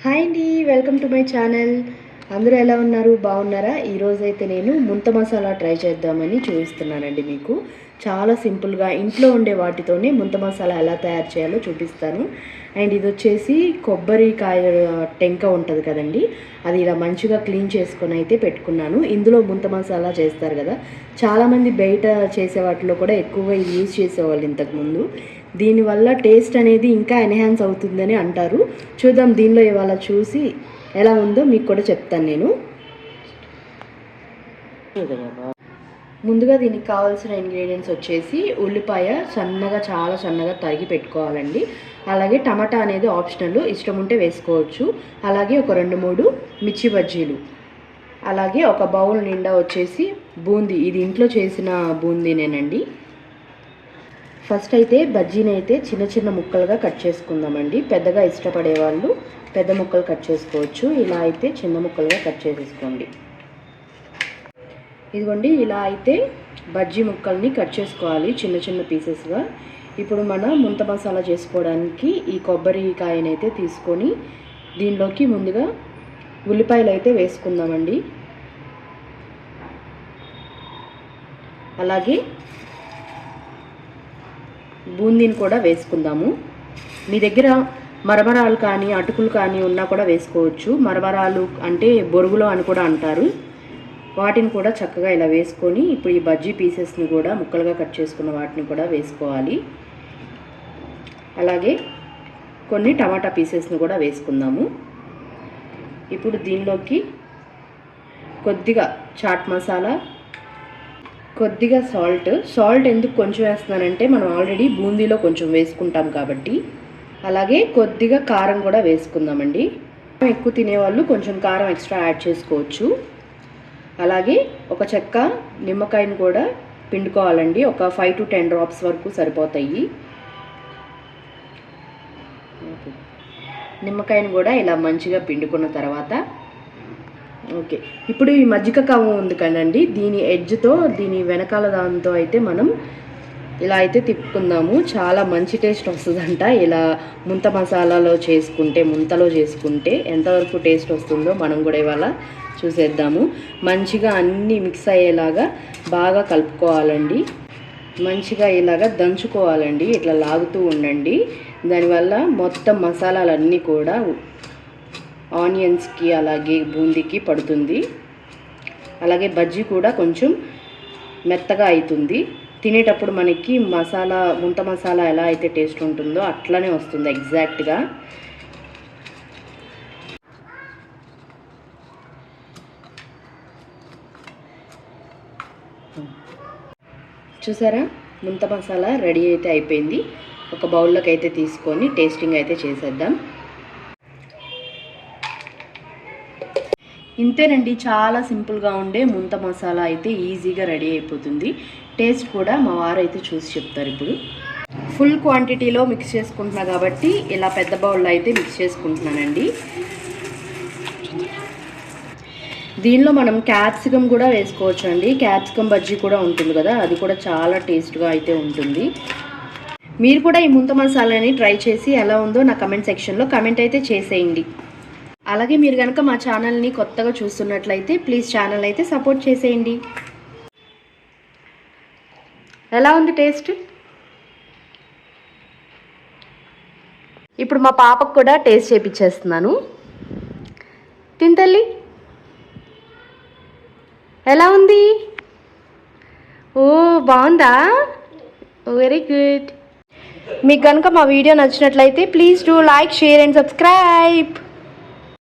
Hi అండి, welcome to my channel. అందరూ ఎలా ఉన్నారు? బాగున్నారా? ఈరోజైతే నేను ముంత మసాలా ట్రై చేద్దామని చూపిస్తున్నానండి. మీకు చాలా సింపుల్గా ఇంట్లో ఉండే వాటితోనే ముంత మసాలా ఎలా తయారు చేయాలో చూపిస్తాను. అండ్ ఇది వచ్చేసి కొబ్బరికాయ టెంక ఉంటుంది కదండి, అది ఇలా మంచిగా క్లీన్ చేసుకొని అయితే పెట్టుకున్నాను. ఇందులో ముంత మసాలా చేస్తారు కదా, చాలామంది బయట చేసే వాటిలో కూడా ఎక్కువగా ఇది యూజ్ చేసేవాళ్ళు ఇంతకుముందు. దీనివల్ల టేస్ట్ అనేది ఇంకా ఎన్హాన్స్ అవుతుందని అంటారు. చూద్దాం దీనిలో ఇవాళ చూసి ఎలా ఉందో మీకు కూడా చెప్తాను నేను. ముందుగా దీనికి కావాల్సిన ఇంగ్రీడియంట్స్ వచ్చేసి ఉల్లిపాయ చాలా సన్నగా తరిగి పెట్టుకోవాలండి. అలాగే టమాటా అనేది ఆప్షనల్, ఇష్టం ఉంటే వేసుకోవచ్చు. అలాగే ఒక 2-3 మిర్చి బజ్జీలు, అలాగే ఒక బౌల్ నిండా వచ్చేసి బూందీ. ఇది ఇంట్లో చేసిన బూందీనేనండి. ఫస్ట్ అయితే బజ్జీని అయితే చిన్న చిన్న ముక్కలుగా కట్ చేసుకుందామండి. పెద్దగా ఇష్టపడే వాళ్ళు పెద్ద ముక్కలు కట్ చేసుకోవచ్చు. ఇలా అయితే చిన్న ముక్కలుగా కట్ చేసేసుకోండి. ఇదిగోండి, ఇలా అయితే బజ్జీ ముక్కల్ని కట్ చేసుకోవాలి చిన్న చిన్న పీసెస్గా. ఇప్పుడు మనం ముంత మసాలా చేసుకోవడానికి ఈ కొబ్బరికాయనైతే తీసుకొని దీనిలోకి ముందుగా ఉల్లిపాయలు అయితే వేసుకుందామండి. అలాగే బూందీని కూడా వేసుకుందాము. మీ దగ్గర మరమరాలు కానీ అటుకులు కానీ ఉన్నా కూడా వేసుకోవచ్చు. మరమరాలు అంటే బొరుగులో అని కూడా అంటారు. వాటిని కూడా చక్కగా ఇలా వేసుకొని ఇప్పుడు ఈ బజ్జీ పీసెస్ని కూడా ముక్కలుగా కట్ చేసుకున్న వాటిని కూడా వేసుకోవాలి. అలాగే కొన్ని టమాటా పీసెస్ని కూడా వేసుకుందాము. ఇప్పుడు దీనిలోకి కొద్దిగా చాట్ మసాలా, కొద్దిగా సాల్ట్ ఎందుకు కొంచెం వేస్తున్నానంటే మనం ఆల్రెడీ బూందీలో కొంచెం వేసుకుంటాం కాబట్టి. అలాగే కొద్దిగా కారం కూడా వేసుకుందామండి. ఎక్కువ తినేవాళ్ళు కొంచెం కారం ఎక్స్ట్రా యాడ్ చేసుకోవచ్చు. అలాగే ఒక చెక్క నిమ్మకాయను కూడా పిండుకోవాలండి. ఒక 5 to 10 డ్రాప్స్ వరకు సరిపోతాయి. నిమ్మకాయను కూడా ఇలా మంచిగా పిండుకున్న తర్వాత ఓకే, ఇప్పుడు ఈ మజ్జిగ కవ్వం ఉంది కదండి, దీని ఎడ్జ్తో దీని వెనకాల దాంతో అయితే మనం ఇలా అయితే తిప్పుకుందాము. చాలా మంచి టేస్ట్ వస్తుందంట. ఇలా ముంత మసాలాలో చేసుకుంటే, ముంతలో చేసుకుంటే ఎంతవరకు టేస్ట్ వస్తుందో మనం కూడా ఇవాళ చూసేద్దాము. మంచిగా అన్నీ మిక్స్ అయ్యేలాగా బాగా కలుపుకోవాలండి. మంచిగా ఇలాగా దంచుకోవాలండి. ఇట్లా లాగుతూ ఉండండి. దానివల్ల మొత్తం మసాలాలన్నీ కూడా ఆనియన్స్కి అలాగే బూందీకి పడుతుంది. అలాగే బజ్జీ కూడా కొంచెం మెత్తగా అవుతుంది. తినేటప్పుడు మనకి మసాలా, ముంత మసాలా ఎలా అయితే టేస్ట్ ఉంటుందో అట్లనే వస్తుంది ఎగ్జాక్ట్గా. చూసారా, ముంత మసాలా రెడీ అయితే అయిపోయింది. ఒక బౌల్లోకి అయితే తీసుకొని టేస్టింగ్ అయితే చేసేద్దాం. ఇంతేనండి, చాలా సింపుల్గా ఉండే ముంత మసాలా అయితే ఈజీగా రెడీ అయిపోతుంది. టేస్ట్ కూడా మా వారు అయితే చూసి చెప్తారు. ఇప్పుడు ఫుల్ క్వాంటిటీలో మిక్స్ చేసుకుంటున్నా కాబట్టి ఇలా పెద్ద బౌల్లో అయితే మిక్స్ చేసుకుంటున్నానండి. దీనిలో మనం క్యాప్సికమ్ కూడా వేసుకోవచ్చు అండి. క్యాప్సికమ్ బజ్జీ కూడా ఉంటుంది కదా, అది కూడా చాలా టేస్ట్గా అయితే ఉంటుంది. మీరు కూడా ఈ ముంత మసాలాని ట్రై చేసి ఎలా ఉందో నా కమెంట్ సెక్షన్లో కమెంట్ అయితే చేసేయండి. అలాగే మీరు కనుక మా ఛానల్ని కొత్తగా చూస్తున్నట్లయితే ప్లీజ్ ఛానల్ అయితే సపోర్ట్ చేసేయండి. ఎలా ఉంది టేస్ట్? ఇప్పుడు మా పాపకు కూడా టేస్ట్ చేపించేస్తున్నాను. తింటల్లి, ఎలా ఉంది? ఓ, బాగుందా? Very good. మీకు కనుక మా వీడియో నచ్చినట్లయితే please do like, share and subscribe.